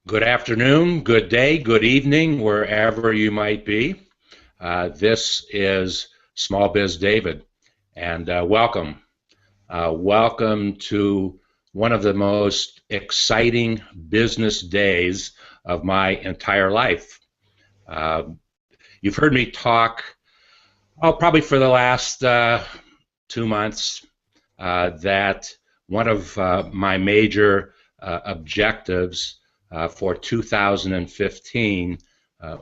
Good afternoon, good day, good evening, wherever you might be. This is SmallBizDavid, and welcome. Welcome to one of the most exciting business days of my entire life. You've heard me talk, probably for the last 2 months, that one of my major objectives for 2015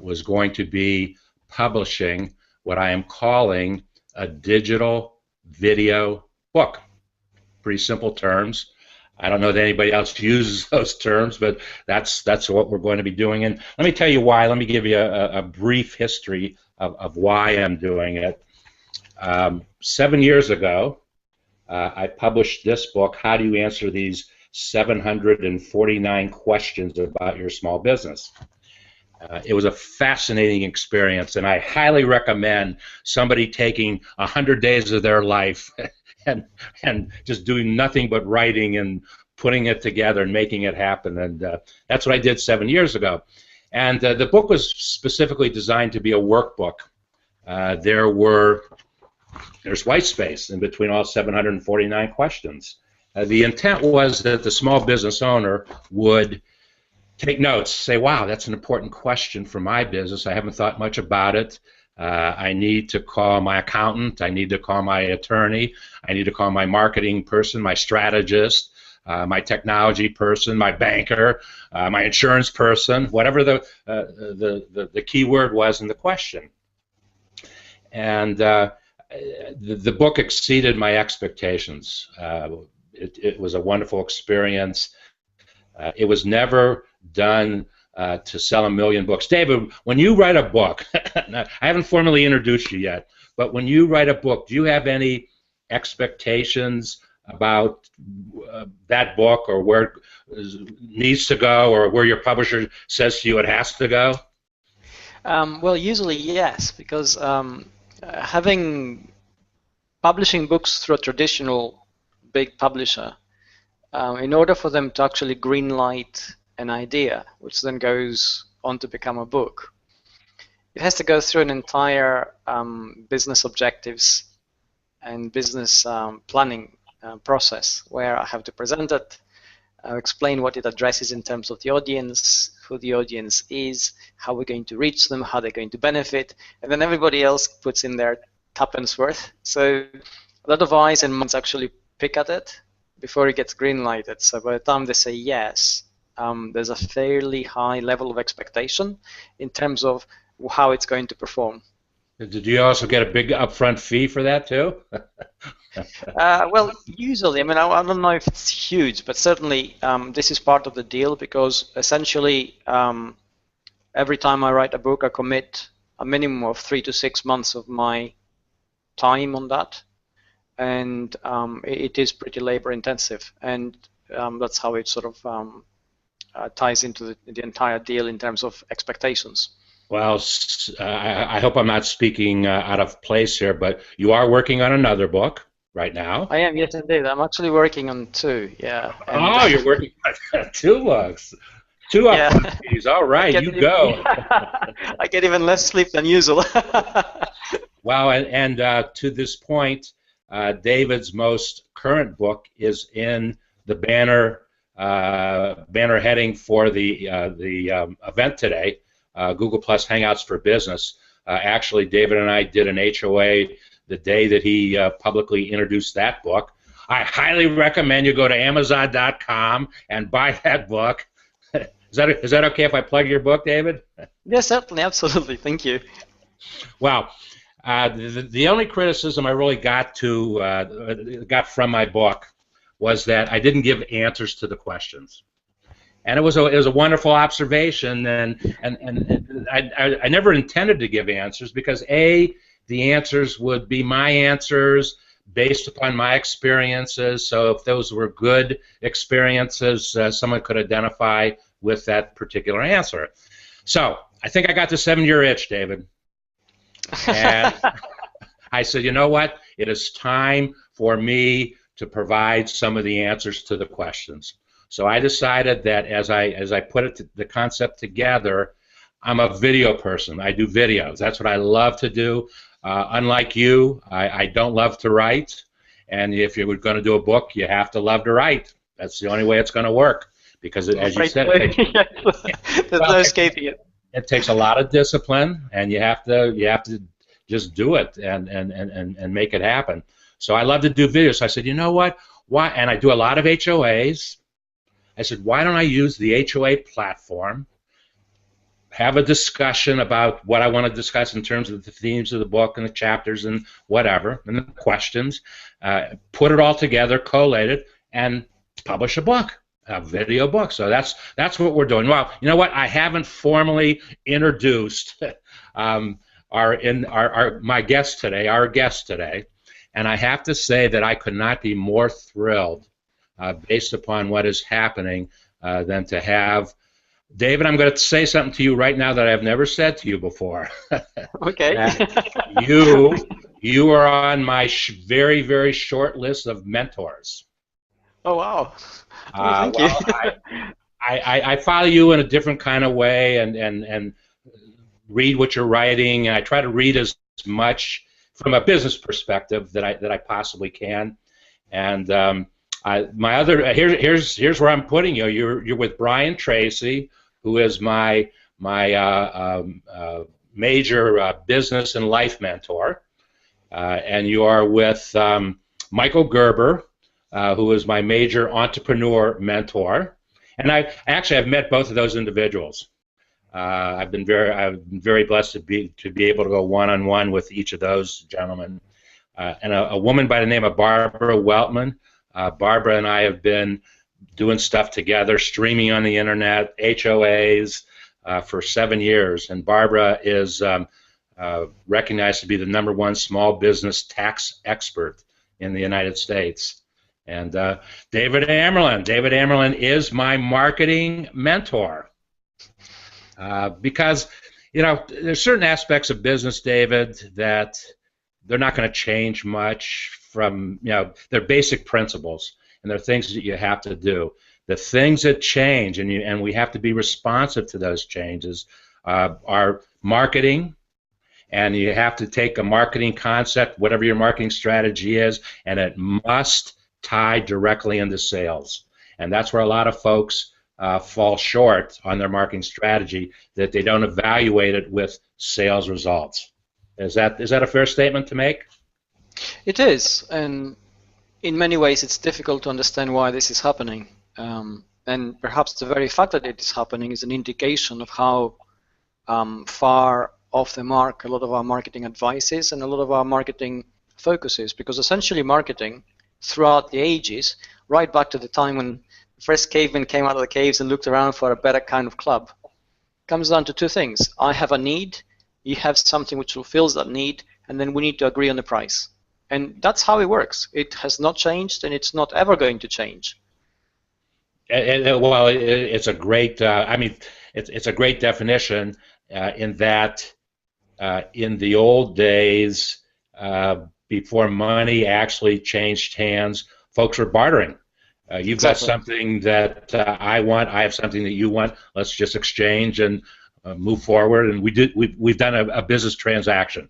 was going to be publishing what I am calling a digital video book. Pretty simple terms. I don't know that anybody else uses those terms, but that's what we're going to be doing. And let me tell you why. Let me give you a brief history of why I'm doing it. 7 years ago, I published this book, How Do You Answer These 749 Questions About Your Small Business. It was a fascinating experience, and I highly recommend somebody taking 100 days of their life and just doing nothing but writing and putting it together and making it happen. And that's what I did 7 years ago. And the book was specifically designed to be a workbook. There's white space in between all 749 questions. The intent was that the small business owner would take notes, say, wow, that's an important question for my business. I haven't thought much about it. I need to call my accountant. I need to call my attorney. I need to call my marketing person, my strategist, my technology person, my banker, my insurance person, whatever the key word was in the question. And the book exceeded my expectations. It was a wonderful experience. It was never done to sell 1 million books. David, when you write a book, I haven't formally introduced you yet, but when you write a book, do you have any expectations about that book, or where it needs to go, or where your publisher says to you it has to go? Well, usually yes, because publishing books through a traditional big publisher, in order for them to actually greenlight an idea, which then goes on to become a book, it has to go through an entire business objectives and business planning process, where I have to present it, explain what it addresses in terms of the audience, who the audience is, how we're going to reach them, how they're going to benefit, and then everybody else puts in their tuppence worth. So a lot of eyes and minds actually pick at it before it gets green-lighted. So by the time they say yes, there's a fairly high level of expectation in terms of how it's going to perform. Did you also get a big upfront fee for that too? Well, usually, I mean, I don't know if it's huge, but certainly this is part of the deal, because essentially every time I write a book, I commit a minimum of 3 to 6 months of my time on that. And it is pretty labor intensive, and that's how it sort of ties into the entire deal in terms of expectations. Well, I hope I'm not speaking out of place here, but you are working on another book right now. I am, yes indeed. I'm actually working on 2, yeah. And, oh, you're working on 2 books. 2 upfront. All right, you go. I get even less sleep than usual. Well, and to this point, David's most current book is in the banner heading for the event today, Google Plus Hangouts for Business. Actually, David and I did an HOA the day that he publicly introduced that book. I highly recommend you go to Amazon.com and buy that book. Is that okay if I plug your book, David? Yes, certainly, absolutely. Thank you. Well, the only criticism I really got from my book was that I didn't give answers to the questions, and it was a wonderful observation, and I never intended to give answers, because the answers would be my answers based upon my experiences. So if those were good experiences, someone could identify with that particular answer. So I think I got the 7-year itch, David. And I said, you know what? It is time for me to provide some of the answers to the questions. So I decided that as I put the concept together, I'm a video person. I do videos. That's what I love to do. Unlike you, I don't love to write. And if you were going to do a book, you have to love to write. That's the only way it's going to work. Because, as you said, there's no escaping it. It takes a lot of discipline, and you have to just do it and make it happen. So I love to do videos. So I said, you know what? Why? And I do a lot of HOAs. I said, why don't I use the HOA platform, have a discussion about what I want to discuss in terms of the themes of the book and the chapters and whatever, and the questions, put it all together, collate it, and publish a book, a video book. So that's what we're doing. Well, you know what? I haven't formally introduced my guest today, and I have to say that I could not be more thrilled, based upon what is happening, than to have David. I'm going to say something to you right now that I've never said to you before. Okay. you are on my very, very short list of mentors. Oh, wow. Thank you. I follow you in a different kind of way and read what you're writing, and I try to read as much from a business perspective that I possibly can. And here's where I'm putting you. You're with Brian Tracy, who is my major business and life mentor, and you are with Michael Gerber, who is my major entrepreneur mentor. And I've met both of those individuals. I've been very blessed to be able to go one-on-one with each of those gentlemen. And a woman by the name of Barbara Weltman. Barbara and I have been doing stuff together, streaming on the internet, HOAs, for 7 years. And Barbara is recognized to be the #1 small business tax expert in the United States. And David Amerland is my marketing mentor. Because, there's certain aspects of business, David, that they're not going to change much from, they're basic principles, and they're things that you have to do. The things that change, and we have to be responsive to those changes, are marketing, and you have to take a marketing concept, whatever your marketing strategy is, and it must tie directly into sales. And that's where a lot of folks fall short on their marketing strategy, that they don't evaluate it with sales results. Is that a fair statement to make? It is, and in many ways it's difficult to understand why this is happening. And perhaps the very fact that it is happening is an indication of how far off the mark a lot of our marketing advice is and a lot of our marketing focus is, because essentially marketing throughout the ages, right back to the time when the first cavemen came out of the caves and looked around for a better kind of club, comes down to two things. I have a need, you have something which fulfills that need, and then we need to agree on the price. And that's how it works. It has not changed, and it's not ever going to change. Well, it's a great. It's a great definition in that in the old days, before money actually changed hands, folks were bartering. You've got something that I want. I have something that you want. Let's just exchange and move forward. And we've done a business transaction.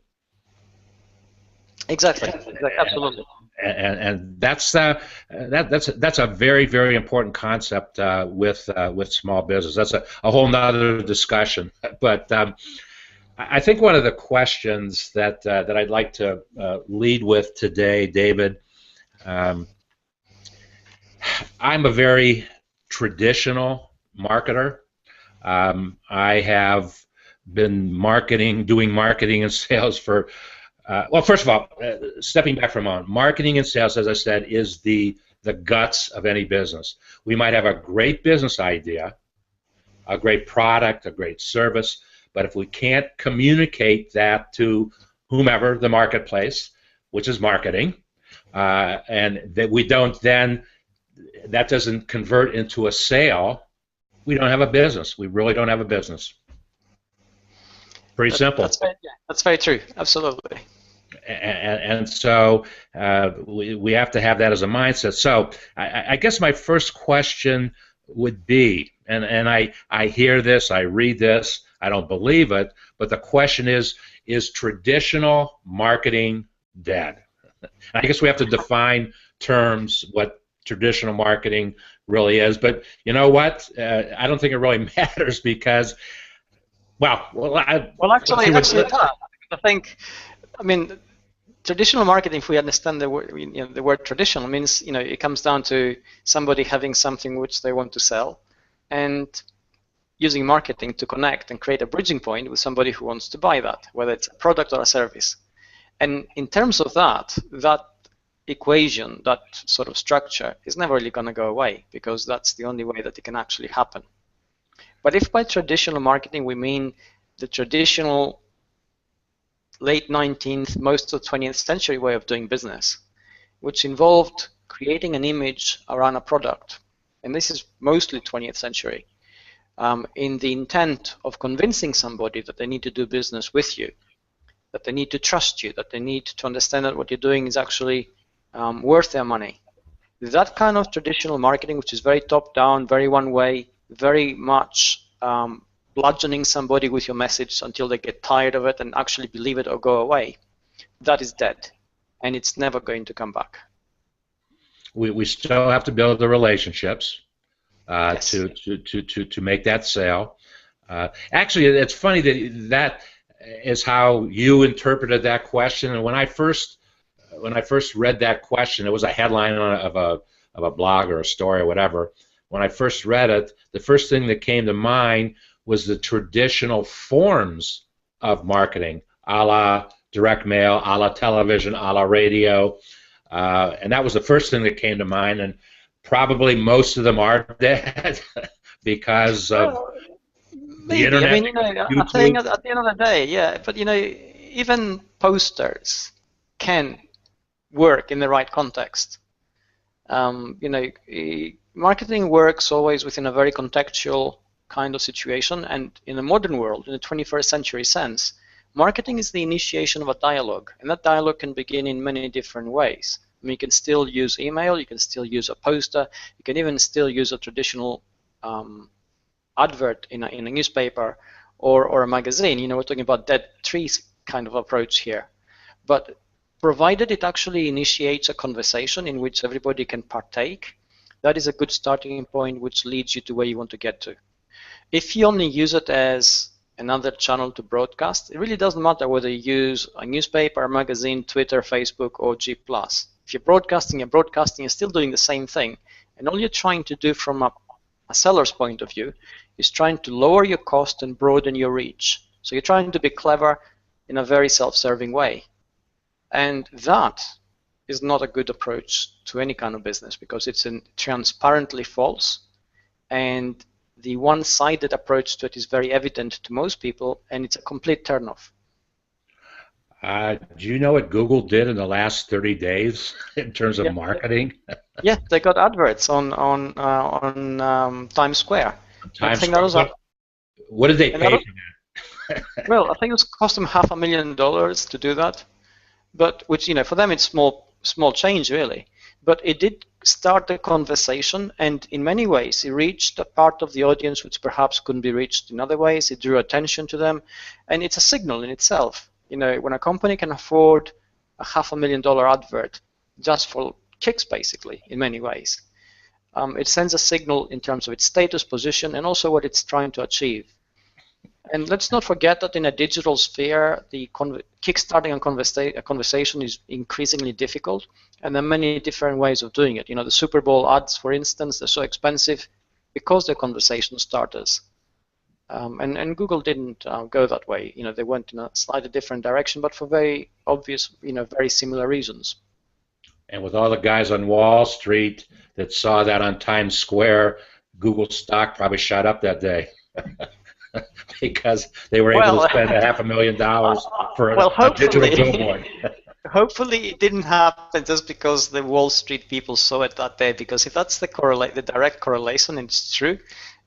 Exactly. Absolutely. And that's a very, very important concept with small business. That's a whole nother discussion. But I think one of the questions that I'd like to lead with today, David. I'm a very traditional marketer. I have been doing marketing and sales for. Well, first of all, stepping back for a moment, marketing and sales, as I said, is the guts of any business. We might have a great business idea, a great product, a great service, but if we can't communicate that to whomever, the marketplace, which is marketing, and that we don't then, that doesn't convert into a sale, we don't have a business. We really don't have a business. Pretty simple. That's very true. Absolutely. And so we have to have that as a mindset. So I guess my first question would be, and I hear this, I read this, I don't believe it, but the question is traditional marketing dead? I guess we have to define terms, what traditional marketing really is, but you know what? I don't think it really matters because, well, actually, it does. I think, I mean, traditional marketing, if we understand the word traditional, means it comes down to somebody having something which they want to sell, and using marketing to connect and create a bridging point with somebody who wants to buy that, whether it's a product or a service. And in terms of that equation, that sort of structure is never really going to go away, because that's the only way that it can actually happen. But if by traditional marketing we mean the traditional late 19th, most of the 20th century way of doing business, which involved creating an image around a product, and this is mostly 20th century, in the intent of convincing somebody that they need to do business with you, that they need to trust you, that they need to understand that what you're doing is actually worth their money. That kind of traditional marketing, which is very top-down, very one-way, very much bludgeoning somebody with your message until they get tired of it and actually believe it or go away, that is dead, and it's never going to come back. We still have to build the relationships Yes. to make that sale. Actually, it's funny that is how you interpreted that question. And when I first read that question, it was a headline of a blog or a story or whatever. When I first read it, the first thing that came to mind was the traditional forms of marketing, a la direct mail, a la television, a la radio, and that was the first thing that came to mind. And probably most of them are dead because of the internet. I mean, I think at the end of the day, yeah. But even posters can work in the right context. Marketing works always within a very contextual kind of situation, and in the modern world, in the 21st century sense, marketing is the initiation of a dialogue, and that dialogue can begin in many different ways. I mean, you can still use email, you can still use a poster, you can even still use a traditional advert in a newspaper or a magazine. We're talking about dead trees kind of approach here. But provided it actually initiates a conversation in which everybody can partake, that is a good starting point which leads you to where you want to get to. If you only use it as another channel to broadcast, it really doesn't matter whether you use a newspaper, a magazine, Twitter, Facebook, or G+. If you're broadcasting, you're still doing the same thing. And all you're trying to do from a seller's point of view is trying to lower your cost and broaden your reach. So you're trying to be clever in a very self-serving way. And that is not a good approach to any kind of business, because it's transparently false, and the one-sided approach to it is very evident to most people, and it's a complete turnoff. Do you know what Google did in the last 30 days in terms of marketing? Yeah, they got adverts on Times Square. What did they pay for that? Well, I think it cost them $500,000 to do that, but which for them it's small change really. But it did start the conversation, and in many ways it reached a part of the audience which perhaps couldn't be reached in other ways. It drew attention to them, and it's a signal in itself. When a company can afford a $500,000 advert just for kicks, basically, in many ways, it sends a signal in terms of its status, position, and also what it's trying to achieve. And let's not forget that in a digital sphere, the kickstarting a conversation is increasingly difficult, and there are many different ways of doing it. The Super Bowl ads, for instance, they're so expensive because they're conversation starters. And Google didn't go that way. They went in a slightly different direction, but for very obvious, very similar reasons. And with all the guys on Wall Street that saw that on Times Square, Google stock probably shot up that day. Because they were able to spend $500,000 for a digital billboard. Hopefully it didn't happen just because the Wall Street people saw it that day, because if that's the direct correlation, and it's true,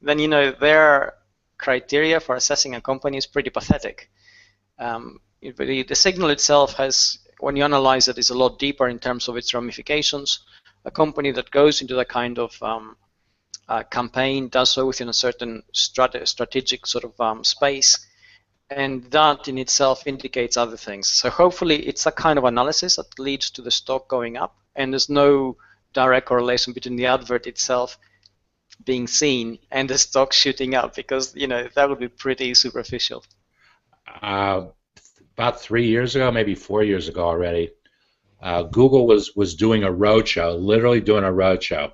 then their criteria for assessing a company is pretty pathetic. The signal itself has, when you analyze it, is a lot deeper in terms of its ramifications. A company that goes into the kind of campaign does so within a certain strategic sort of space, and that in itself indicates other things. So hopefully it's a kind of analysis that leads to the stock going up, and there's no direct correlation between the advert itself being seen and the stock shooting up, because that would be pretty superficial. About 3 years ago, maybe 4 years ago already, Google was doing a roadshow, literally doing a roadshow,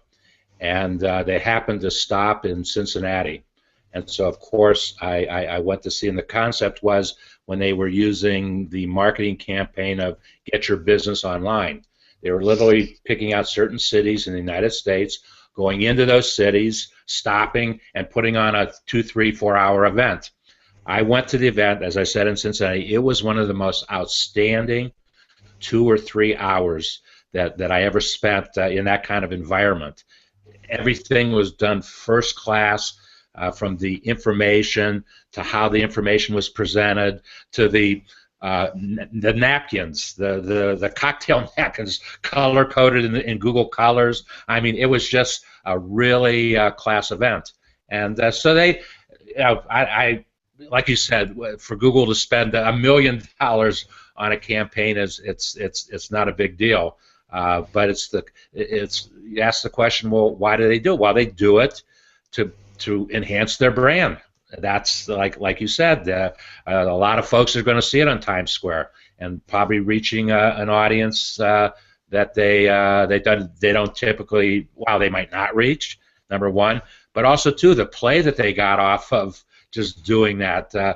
and they happened to stop in Cincinnati. And so, of course, I went to see, and the concept was when they were using the marketing campaign of Get Your Business Online. They were literally picking out certain cities in the United States, going into those cities, stopping, and putting on a 2, 3, 4-hour event. I went to the event, as I said, in Cincinnati. It was one of the most outstanding 2 or 3 hours that I ever spent in that kind of environment. Everything was done first class. From the information to how the information was presented to the napkins, the cocktail napkins, color coded in Google Colors. I mean, it was just a really class event, and so they, I like you said, for Google to spend $1 million on a campaign it's not a big deal, but you ask the question, well, why do they do it? Well, they do it to enhance their brand. That's like you said, a lot of folks are going to see it on Times Square and probably reaching an audience that they don't typically, well, they might not reach, number one, but also two, the play that they got off of just doing that. They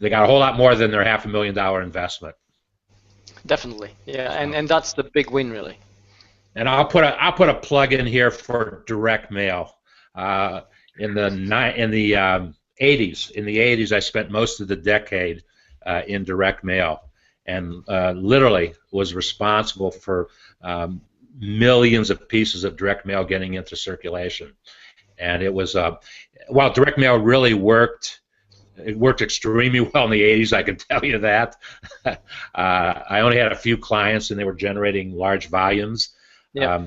got a whole lot more than their $500,000 investment. Definitely, yeah, and that's the big win, really. And I'll put a plug in here for direct mail. In the 80s, I spent most of the decade in direct mail, and literally was responsible for millions of pieces of direct mail getting into circulation. And it was while direct mail really worked. It worked extremely well in the 80s, I can tell you that. I only had a few clients, and they were generating large volumes. Yeah.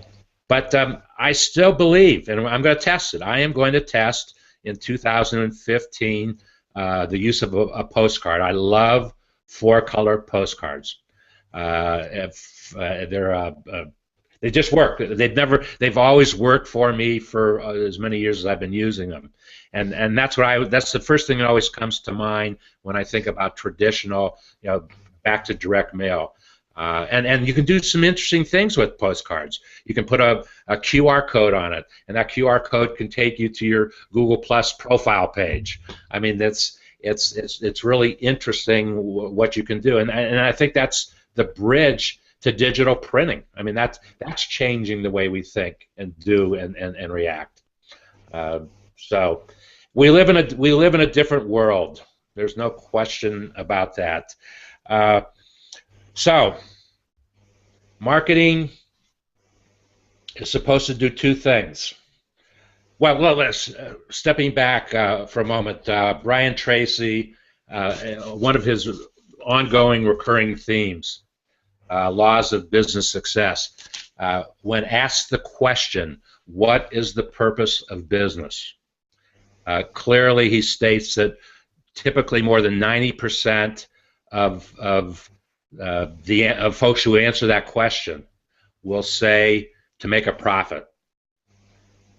But I still believe, and I'm going to test it. I am going to test in 2015 the use of a postcard. I love 4-color postcards. They just work. They've always worked for me for as many years as I've been using them, and that's the first thing that always comes to mind when I think about traditional, back to direct mail. And you can do some interesting things with postcards. You can put a QR code on it, and that QR code can take you to your Google Plus profile page. I mean, it's really interesting what you can do, and I think that's the bridge to digital printing. I mean, that's changing the way we think and do and react. So we live in a different world. There's no question about that. So, marketing is supposed to do two things. Well, let's stepping back for a moment. Brian Tracy, one of his ongoing recurring themes, laws of business success. When asked the question, "What is the purpose of business?" Clearly, he states that typically more than 90% of folks who answer that question will say to make a profit.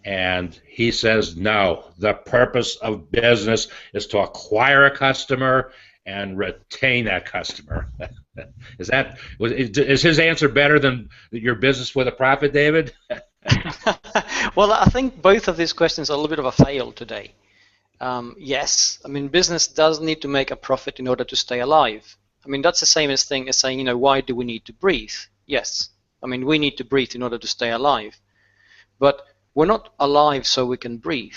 And he says, no, the purpose of business is to acquire a customer and retain that customer. Is his answer better than your business with a profit, David? Well, I think both of these questions are a little bit of a fail today. Yes, I mean, business does need to make a profit in order to stay alive. I mean, that's the same as saying, why do we need to breathe? Yes, I mean, we need to breathe in order to stay alive. But we're not alive so we can breathe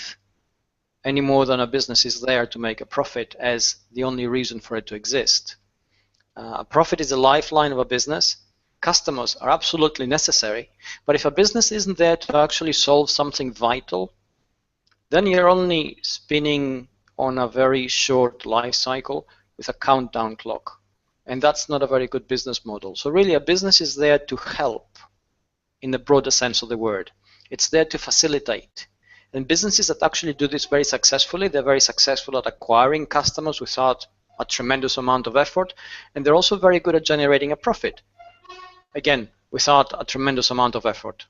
any more than a business is there to make a profit as the only reason for it to exist. A profit is the lifeline of a business. Customers are absolutely necessary, but if a business isn't there to actually solve something vital, then you're only spinning on a very short life cycle with a countdown clock. And that's not a very good business model. So really, a business is there to help in the broader sense of the word. It's there to facilitate. And businesses that actually do this very successfully, they're very successful at acquiring customers without a tremendous amount of effort, and they're also very good at generating a profit, again, without a tremendous amount of effort.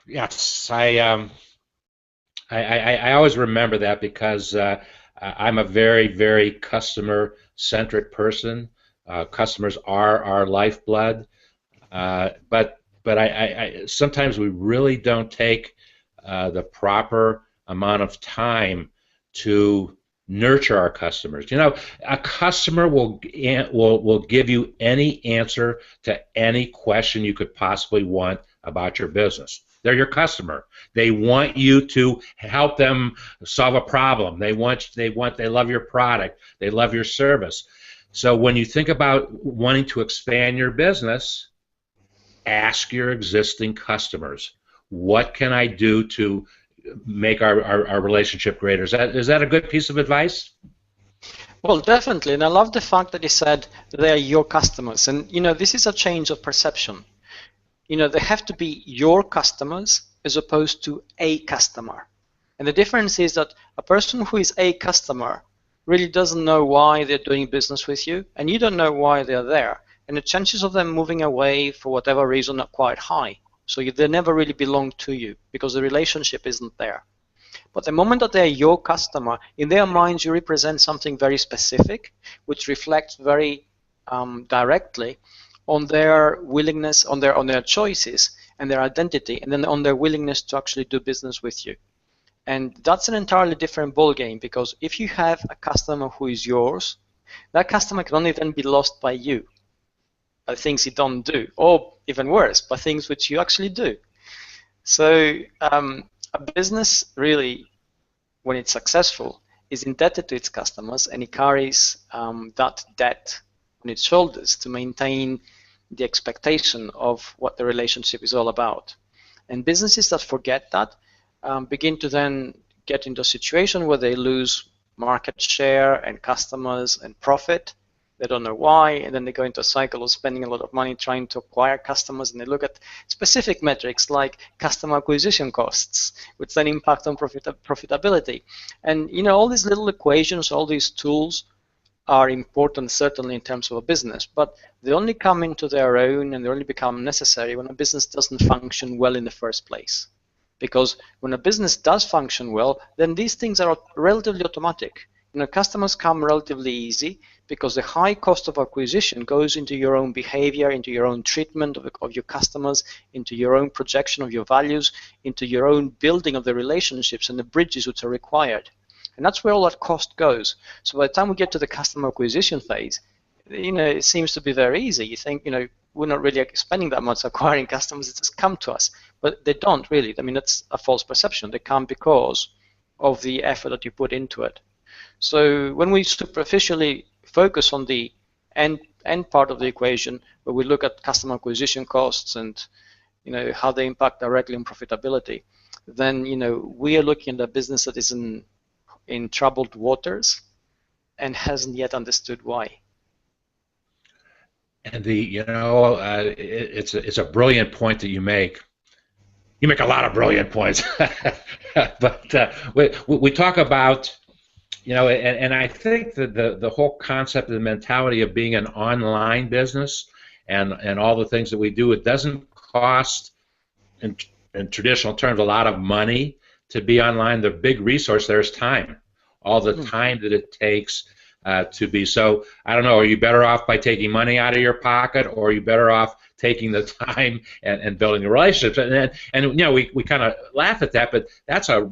Yes, I always remember that because I'm a very, very customer-centric person. Customers are our lifeblood, but I sometimes we really don't take the proper amount of time to nurture our customers. You know, a customer will give you any answer to any question you could possibly want about your business. They're your customer. They want you to help them solve a problem. They love your product. They love your service. So when you think about wanting to expand your business, ask your existing customers, what can I do to make our relationship greater? Is that a good piece of advice? Well, definitely, and I love the fact that you said they are your customers, and you know, this is a change of perception. You know, they have to be your customers as opposed to a customer. And the difference is that a person who is a customer really doesn't know why they're doing business with you, and you don't know why they're there. And the chances of them moving away for whatever reason are quite high. So they never really belong to you because the relationship isn't there. But the moment that they're your customer, in their minds you represent something very specific, which reflects very directly on their willingness, on their choices and their identity, and then on their willingness to actually do business with you. And that's an entirely different ballgame, because if you have a customer who is yours, that customer can only then be lost by you, by things you don't do, or even worse, by things which you actually do. So a business really, when it's successful, is indebted to its customers, and it carries that debt on its shoulders to maintain the expectation of what the relationship is all about. And businesses that forget that begin to then get into a situation where they lose market share and customers and profit. They don't know why, and then they go into a cycle of spending a lot of money trying to acquire customers, and they look at specific metrics like customer acquisition costs, which then impact on profitability. And you know, all these little equations, all these tools are important certainly in terms of a business, but they only come into their own and they only become necessary when a business doesn't function well in the first place. Because when a business does function well, then these things are relatively automatic. You know, customers come relatively easy because the high cost of acquisition goes into your own behavior, into your own treatment of your customers, into your own projection of your values, into your own building of the relationships and the bridges which are required. And that's where all that cost goes. So by the time we get to the customer acquisition phase, you know, it seems to be very easy. You think, you know, we're not really spending that much acquiring customers, it's just come to us. But they don't really. I mean, that's a false perception. They come because of the effort that you put into it. So when we superficially focus on the end part of the equation, where we look at customer acquisition costs and, you know, how they impact directly on profitability, then, you know, we are looking at a business that is in troubled waters and hasn't yet understood why. And it's a brilliant point that you make. You make a lot of brilliant points, but we talk about, you know, and I think that the whole concept of the mentality of being an online business and all the things that we do, it doesn't cost in traditional terms a lot of money to be online. The big resource there is time, all the time that it takes to be. So I don't know, are you better off by taking money out of your pocket, or are you better off taking the time and building a relationship? And you know, we kind of laugh at that, but that's a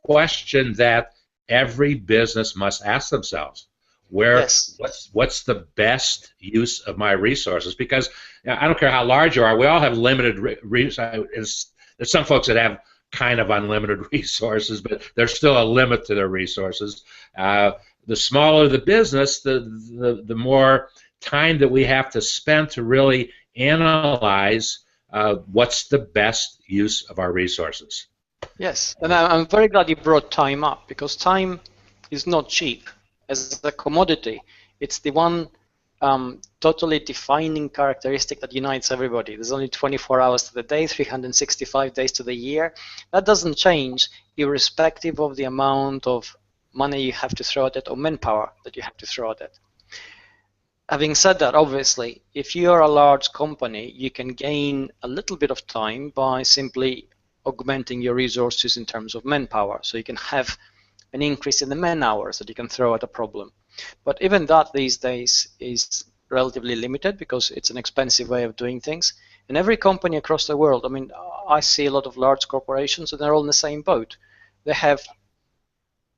question that every business must ask themselves. Yes. What's the best use of my resources? Because I don't care how large you are, we all have limited resources. There's some folks that have kind of unlimited resources, but there's still a limit to their resources. The smaller the business, the more time that we have to spend to really analyze what's the best use of our resources. Yes, and I'm very glad you brought time up, because time is not cheap. As a commodity, it's the one totally defining characteristic that unites everybody. There's only 24 hours to the day, 365 days to the year. That doesn't change irrespective of the amount of money you have to throw at it or manpower that you have to throw at it. Having said that, obviously, if you're a large company, you can gain a little bit of time by simply augmenting your resources in terms of manpower. So you can have an increase in the man hours that you can throw at a problem. But even that these days is relatively limited because it's an expensive way of doing things. And every company across the world, I mean, I see a lot of large corporations and they're all in the same boat. They have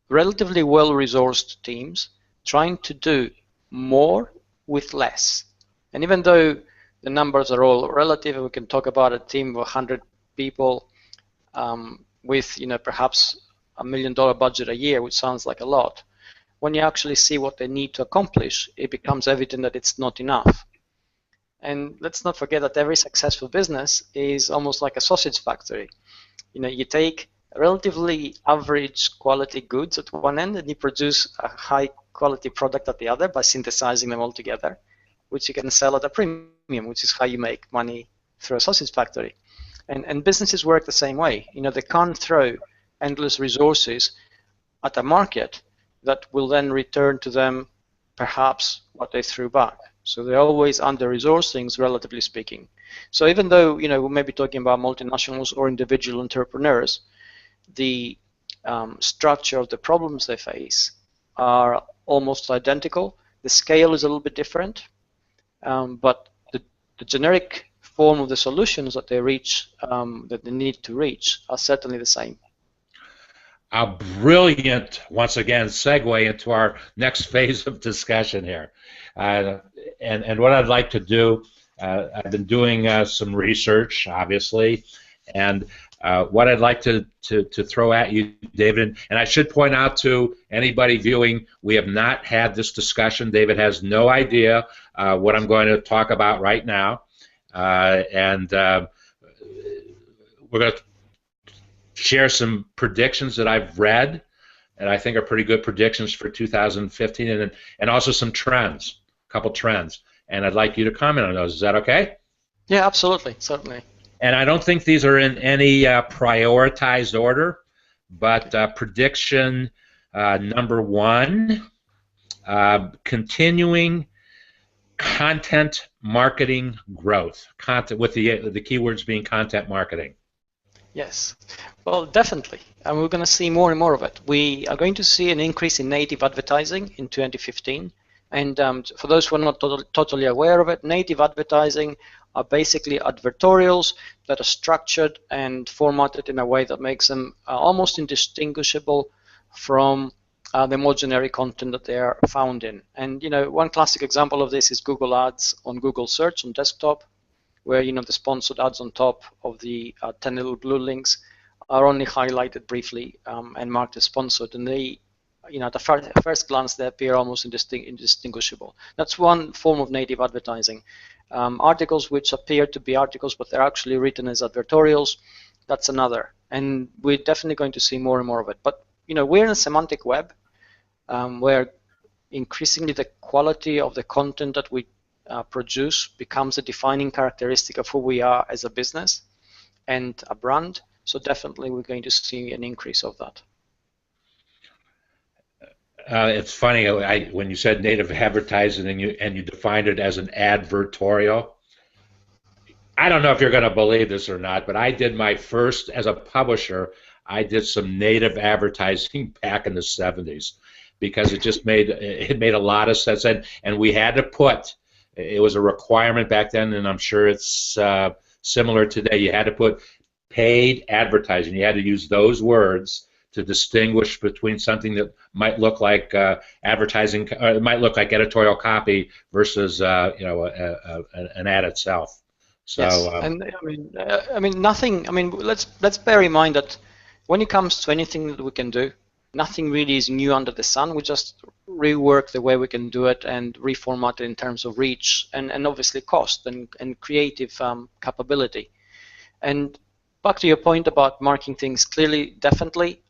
relatively well-resourced teams trying to do more with less. And even though the numbers are all relative, we can talk about a team of 100 people with, perhaps $1 million budget a year, which sounds like a lot. When you actually see what they need to accomplish, it becomes evident that it's not enough. And let's not forget that every successful business is almost like a sausage factory. You take relatively average quality goods at one end and you produce a high quality product at the other by synthesizing them all together, which you can sell at a premium, which is how you make money through a sausage factory. And businesses work the same way. They can't throw endless resources at a market that will then return to them perhaps what they threw back. So they're always under-resourced things, relatively speaking. So even though we may be talking about multinationals or individual entrepreneurs, the structure of the problems they face are almost identical. The scale is a little bit different, but the generic form of the solutions that they reach, that they need to reach, are certainly the same. A brilliant, once again, segue into our next phase of discussion here. And what I'd like to do, I've been doing some research, obviously, and what I'd like to throw at you, David, and I should point out to anybody viewing, we have not had this discussion. David has no idea what I'm going to talk about right now, and we're going to share some predictions that I've read and I think are pretty good predictions for 2015, and also some trends, a couple trends, and I'd like you to comment on those. Is that okay? Yeah, absolutely, certainly. And I don't think these are in any prioritized order, but prediction number one, continuing content marketing growth, content with the keywords being content marketing. Yes, well, definitely, and we're going to see more and more of it. We are going to see an increase in native advertising in 2015, and for those who are not totally aware of it, native advertising are basically advertorials that are structured and formatted in a way that makes them almost indistinguishable from the more generic content that they are found in. And one classic example of this is Google Ads on Google Search on desktop, where the sponsored ads on top of the 10 little blue links are only highlighted briefly and marked as sponsored, and they, at the first glance, they appear almost indistinguishable. That's one form of native advertising. Articles which appear to be articles, but they're actually written as advertorials, that's another. And we're definitely going to see more and more of it. But we're in a semantic web where increasingly the quality of the content that we produce becomes a defining characteristic of who we are as a business and a brand. So definitely we're going to see an increase of that. It's funny, when you said native advertising and you defined it as an advertorial, I don't know if you're going to believe this or not, but I did my first, as a publisher, I did some native advertising back in the 70s because it made a lot of sense, and we had to put, it was a requirement back then, and I'm sure it's similar today, you had to put paid advertising. You had to use those words to distinguish between something that might look like advertising, or it might look like editorial copy versus an ad itself. So, yes. And I mean, nothing. I mean, let's bear in mind that when it comes to anything that we can do, nothing really is new under the sun. We just rework the way we can do it and reformat it in terms of reach and obviously cost and creative capability. And back to your point about marking things clearly, definitely,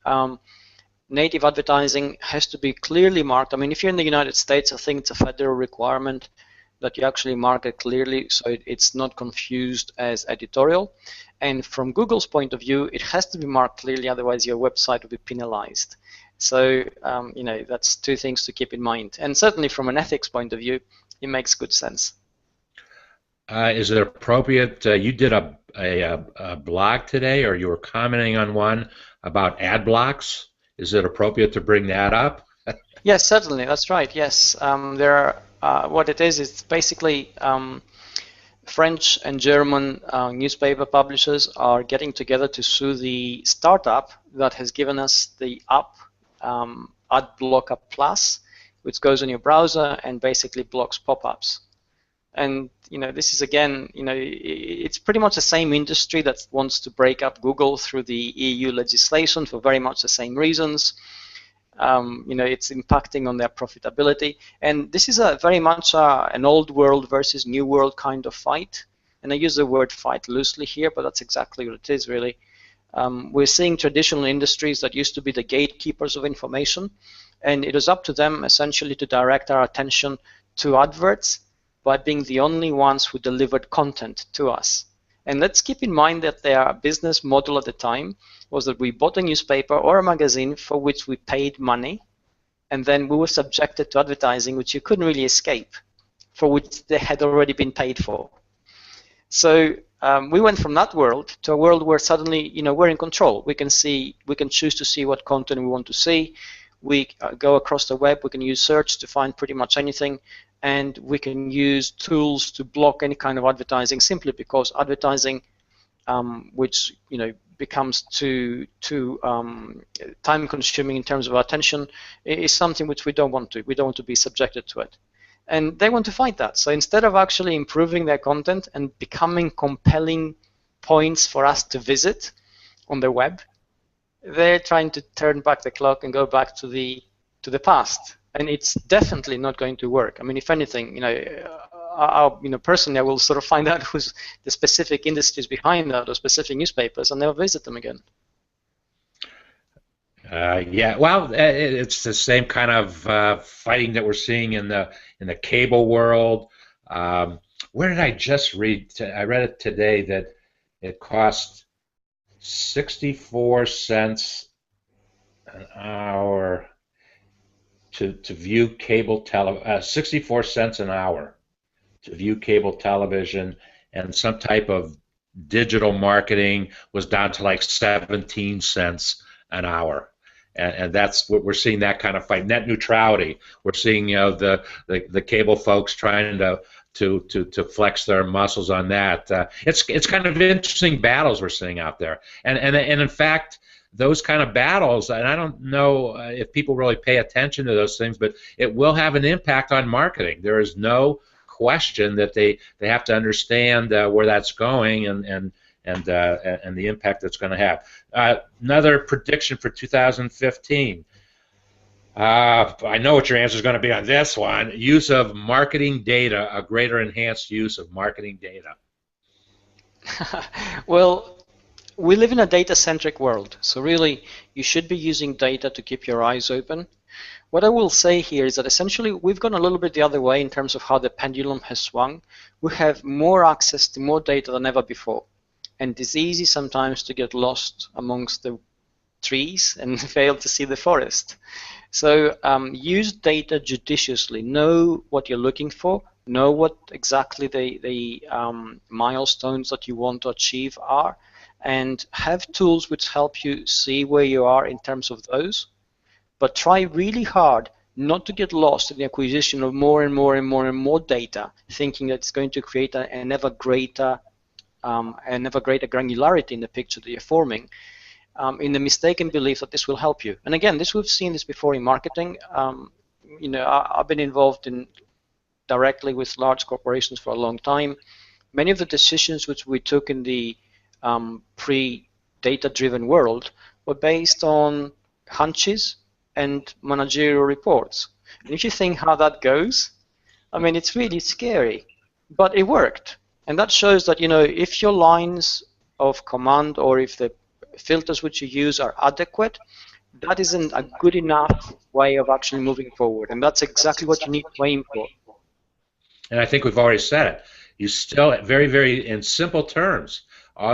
native advertising has to be clearly marked. I mean, if you're in the United States, I think it's a federal requirement that you actually mark it clearly so it's not confused as editorial. And from Google's point of view, it has to be marked clearly, otherwise your website will be penalized. So that's two things to keep in mind. And certainly from an ethics point of view, it makes good sense. Is it appropriate? You did a blog today, or you were commenting on one about Adblocks. Is it appropriate to bring that up? Yes, certainly. That's right. Yes, there are. What it is basically French and German newspaper publishers are getting together to sue the startup that has given us the app Adblocker Plus, which goes on your browser and basically blocks pop-ups. And this is again, it's pretty much the same industry that wants to break up Google through the EU legislation for very much the same reasons. It's impacting on their profitability, and this is a very much an old world versus new world kind of fight. And I use the word fight loosely here, but that's exactly what it is, really. We're seeing traditional industries that used to be the gatekeepers of information, and it is up to them essentially to direct our attention to adverts by being the only ones who delivered content to us. And let's keep in mind that their business model at the time was that we bought a newspaper or a magazine for which we paid money, and then we were subjected to advertising which you couldn't really escape, for which they had already been paid for. So we went from that world to a world where suddenly, we're in control. We can choose to see what content we want to see. We go across the web. We can use search to find pretty much anything, and we can use tools to block any kind of advertising simply because advertising, which becomes too time-consuming in terms of our attention, is something which we don't want to. We don't want to be subjected to it. And they want to fight that. So instead of actually improving their content and becoming compelling points for us to visit on the web, they're trying to turn back the clock and go back to the past. And it's definitely not going to work. I mean, if anything, personally, I will sort of find out who's the specific industries behind that or specific newspapers, and never visit them again. Yeah, well, it's the same kind of fighting that we're seeing in the cable world. Where did I just read? I read it today that it costs 64 cents an hour to view cable television. 64 cents an hour to view cable television, and some type of digital marketing was down to like 17 cents an hour. And that's what we're seeing, that kind of fight. Net neutrality. We're seeing the cable folks trying to flex their muscles on that. It's kind of interesting battles we're seeing out there. And in fact, those kind of battles, and I don't know if people really pay attention to those things, but it will have an impact on marketing. There is no question that they have to understand where that's going and the impact that's going to have. Another prediction for 2015. I know what your answer is going to be on this one. Use of marketing data, a greater enhanced use of marketing data. Well, we live in a data-centric world, so really you should be using data to keep your eyes open. What I will say here is that essentially we've gone a little bit the other way in terms of how the pendulum has swung. We have more access to more data than ever before. And it's easy sometimes to get lost amongst the trees and fail to see the forest. So use data judiciously. Know what you're looking for. Know what exactly the milestones that you want to achieve are. And have tools which help you see where you are in terms of those. But try really hard not to get lost in the acquisition of more and more and more and more data, thinking that it's going to create an ever greater granularity in the picture that you're forming, in the mistaken belief that this will help you. And again, we've seen this before in marketing. I've been involved directly with large corporations for a long time. Many of the decisions which we took in the pre-data-driven world were based on hunches and managerial reports. And if you think how that goes, I mean, it's really scary. But it worked. And that shows that, if your lines of command or if the filters which you use are adequate, that isn't a good enough way of actually moving forward. And that's exactly what you need to aim for. And I think we've already said it. You still, very, very in simple terms,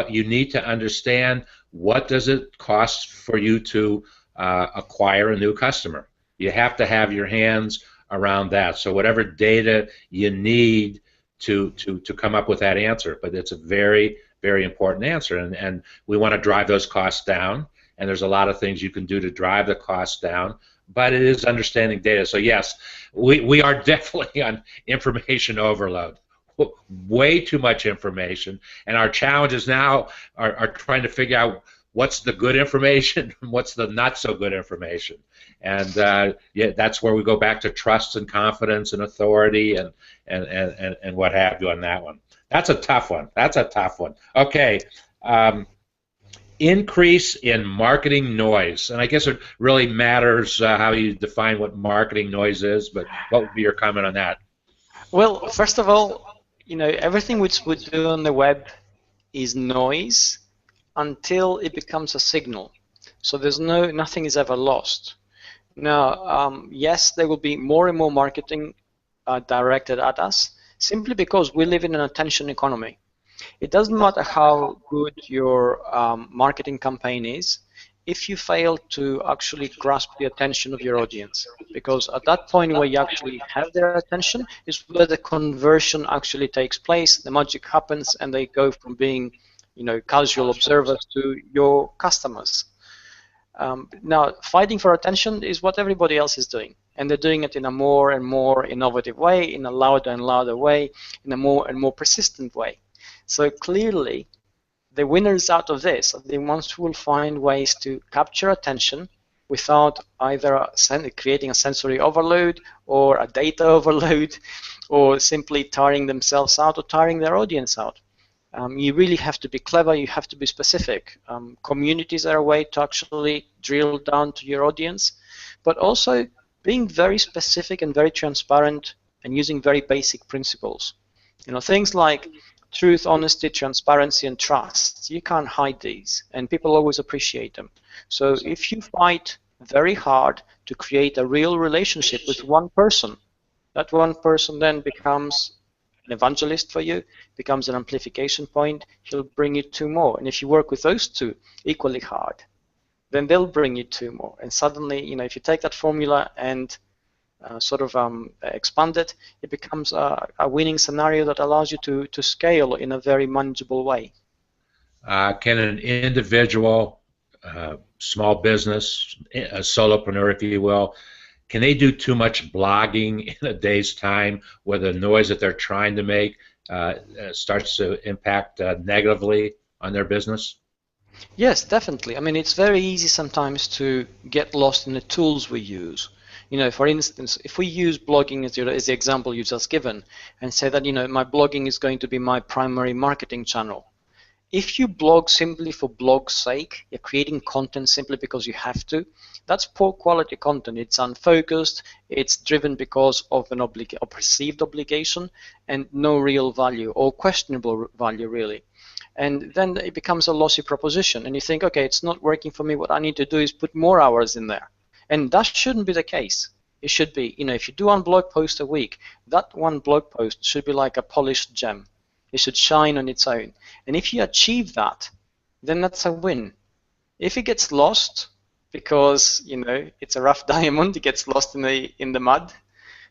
you need to understand what does it cost for you to acquire a new customer. You have to have your hands around that. So whatever data you need to come up with that answer, but it's a very, very important answer, and we want to drive those costs down, and there's a lot of things you can do to drive the costs down, but it is understanding data. So yes, we are definitely on information overload. Way too much information, and our challenges now are trying to figure out what's the good information and what's the not so good information. And yeah, that's where we go back to trust and confidence and authority and what have you on that one. That's a tough one. That's a tough one. Okay. Increase in marketing noise, and I guess it really matters how you define what marketing noise is, but what would be your comment on that? Well, first of all, everything which we do on the web is noise until it becomes a signal. So there's nothing is ever lost. Now, yes, there will be more and more marketing directed at us, simply because we live in an attention economy. It doesn't matter how good your marketing campaign is if you fail to actually grasp the attention of your audience, because at that point where you actually have their attention is where the conversion actually takes place, the magic happens, and they go from being casual observers to your customers. Now, fighting for attention is what everybody else is doing, and they're doing it in a more and more innovative way, in a louder and louder way, in a more and more persistent way. So clearly, the winners out of this are the ones who will find ways to capture attention without either creating a sensory overload or a data overload, or simply tiring themselves out or tiring their audience out. You really have to be clever, you have to be specific. Communities are a way to actually drill down to your audience, but also being very specific and very transparent and using very basic principles. Things like truth, honesty, transparency, and trust. You can't hide these, and people always appreciate them. So if you fight very hard to create a real relationship with one person, that one person then becomes an evangelist for you, becomes an amplification point, he'll bring you two more. And if you work with those two equally hard, then they'll bring you two more. And suddenly, if you take that formula and expand it, it becomes a winning scenario that allows you to scale in a very manageable way. Can an individual, small business, a solopreneur, if you will, can they do too much blogging in a day's time where the noise that they're trying to make starts to impact negatively on their business? Yes, definitely. I mean, it's very easy sometimes to get lost in the tools we use. For instance, if we use blogging as the example you just given, and say that, my blogging is going to be my primary marketing channel. If you blog simply for blog's sake, you're creating content simply because you have to, that's poor quality content. It's unfocused, it's driven because of a perceived obligation, and no real value, or questionable value, really. And then it becomes a lossy proposition, and you think, okay, it's not working for me, what I need to do is put more hours in there. And that shouldn't be the case. It should be, if you do one blog post a week, that one blog post should be like a polished gem. It should shine on its own. And if you achieve that, then that's a win. If it gets lost because, it's a rough diamond, it gets lost in the mud,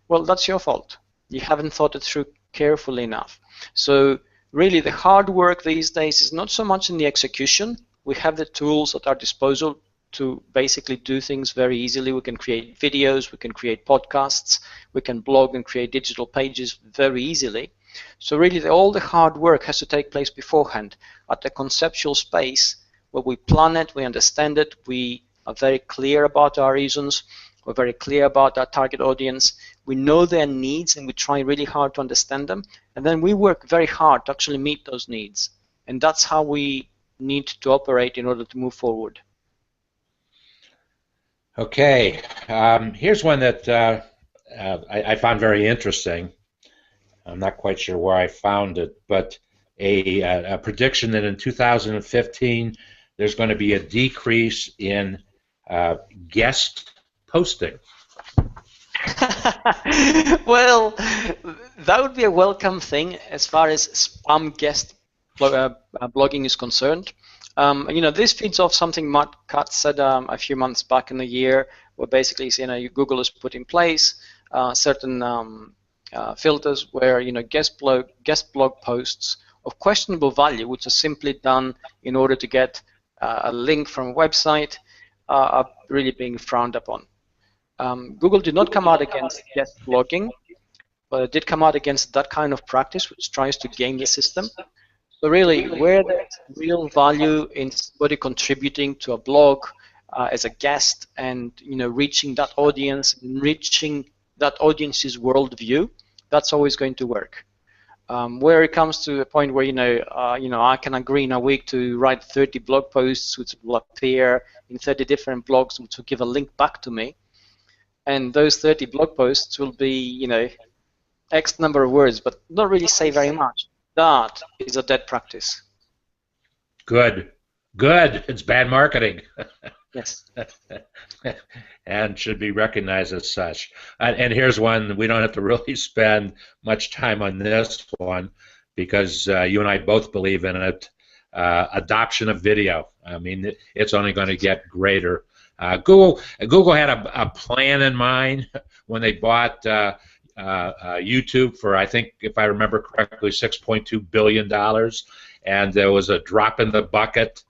well, that's your fault. You haven't thought it through carefully enough. So really, the hard work these days is not so much in the execution. We have the tools at our disposal to basically do things very easily. We can create videos, we can create podcasts, we can blog and create digital pages very easily. So really, all the hard work has to take place beforehand at the conceptual space where we plan it, we understand it, we are very clear about our reasons, we're very clear about our target audience, we know their needs and we try really hard to understand them, and then we work very hard to actually meet those needs. And that's how we need to operate in order to move forward. Okay, here's one that I found very interesting. I'm not quite sure where I found it, but a prediction that in 2015 there's going to be a decrease in guest posting. Well, that would be a welcome thing as far as spam guest blogging is concerned. This feeds off something Matt Katz said a few months back in the year, where basically, Google has put in place certain filters where guest blog posts of questionable value, which are simply done in order to get a link from a website, are really being frowned upon. Google did not come out against guest blogging, but it did come out against that kind of practice, which tries to game the system. So really, where there's real value in somebody contributing to a blog as a guest and reaching that audience, enriching that audience's worldview, that's always going to work. Where it comes to a point where I can agree in a week to write 30 blog posts which will appear in 30 different blogs, which will give a link back to me, and those 30 blog posts will be X number of words, but not really say very much. That is a dead practice. Good. It's bad marketing. Yes. And should be recognized as such. And here's one, we don't have to really spend much time on this one because you and I both believe in it. Adoption of video. I mean, it's only going to get greater. Google had a plan in mind when they bought YouTube for, I think, if I remember correctly, $6.2 billion, and there was a drop in the bucket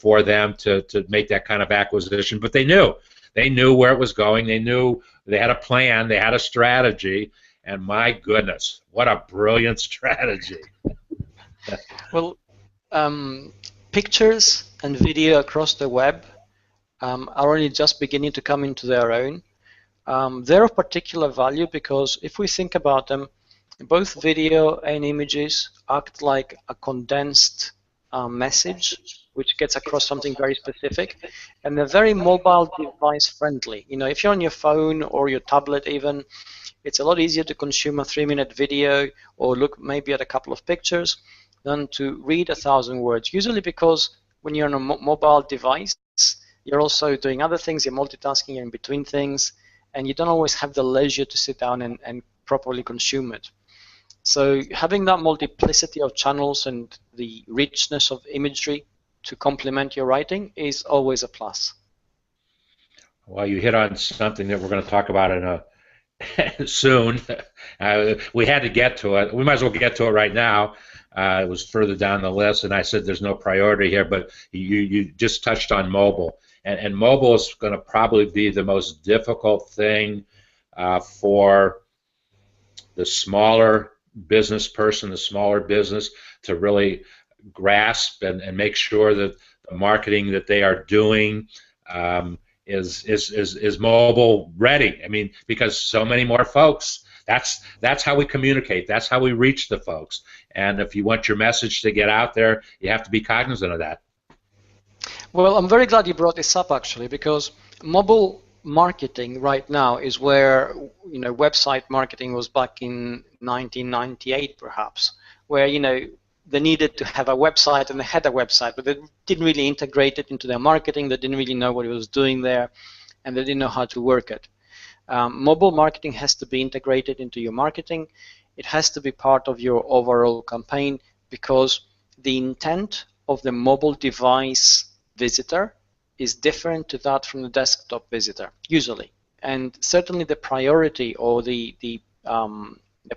for them to make that kind of acquisition. But they knew where it was going. They knew they had a plan, they had a strategy, and my goodness, what a brilliant strategy. Well, pictures and video across the web are only just beginning to come into their own. They're of particular value because if we think about them, both video and images act like a condensed message which gets across something very specific, and they're very mobile device friendly. If you're on your phone or your tablet even, it's a lot easier to consume a 3-minute video or look maybe at a couple of pictures than to read 1,000 words, usually because when you're on a mobile device, you're also doing other things, you're multitasking, you're in between things, and you don't always have the leisure to sit down and properly consume it. So having that multiplicity of channels and the richness of imagery to complement your writing is always a plus. Well, you hit on something that we're going to talk about in soon. We had to get to it. We might as well get to it right now. It was further down the list, and I said there's no priority here, but you just touched on mobile. And mobile is going to probably be the most difficult thing for the smaller business person, the smaller business, to really grasp and make sure that the marketing that they are doing is mobile ready. I mean, because so many more folks. That's how we communicate. That's how we reach the folks. And if you want your message to get out there, you have to be cognizant of that. Well, I'm very glad you brought this up actually, because mobile marketing right now is where website marketing was back in 1998 perhaps, where they needed to have a website and they had a website, but they didn't really integrate it into their marketing. They didn't really know what it was doing there, and they didn't know how to work it. Mobile marketing has to be integrated into your marketing. It has to be part of your overall campaign because the intent of the mobile device visitor is different to that from the desktop visitor, usually. And certainly the priority or the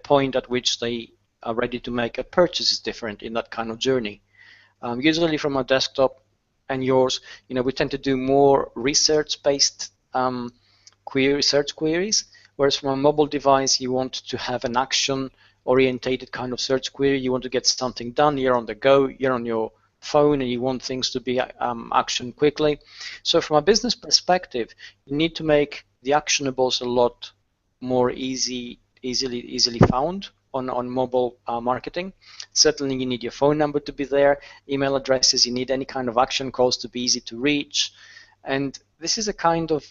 point at which they are ready to make a purchase is different in that kind of journey. Usually from a desktop and yours, we tend to do more research-based search queries, whereas from a mobile device, you want to have an action-orientated kind of search query. You want to get something done. You're on the go. You're on your phone, and you want things to be actioned quickly. So from a business perspective, you need to make the actionables a lot more easily found on mobile marketing. Certainly, you need your phone number to be there, email addresses. You need any kind of action calls to be easy to reach, and this is a kind of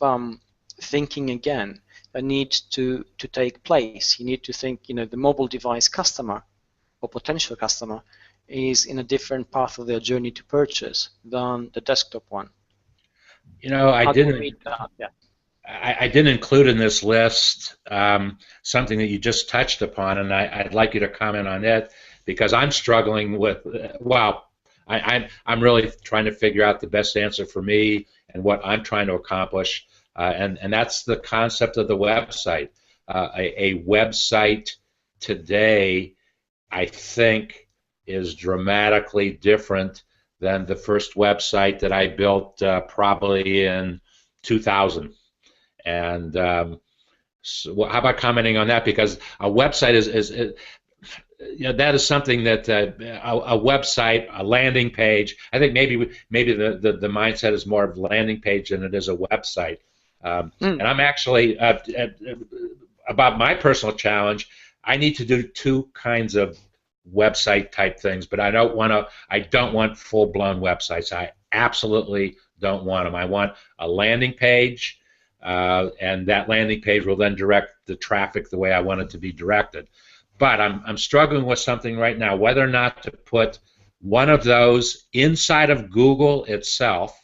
thinking again that needs to take place. You need to think, the mobile device customer or potential customer is in a different path of their journey to purchase than the desktop one. I didn't I didn't include in this list something that you just touched upon, and I'd like you to comment on it because I'm struggling with, well, I'm really trying to figure out the best answer for me and what I'm trying to accomplish, and that's the concept of the website. A website today, I think, is dramatically different than the first website that I built probably in 2000. And so how about commenting on that? Because a website is you know, that is something that a website, a landing page. I think maybe the mindset is more of landing page than it is a website. And I'm actually about my personal challenge. I need to do two kinds of website type things, but I don't want full-blown websites. I absolutely don't want them. I want a landing page, and that landing page will then direct the traffic the way I want it to be directed. But I'm struggling with something right now, whether or not to put one of those inside of Google itself.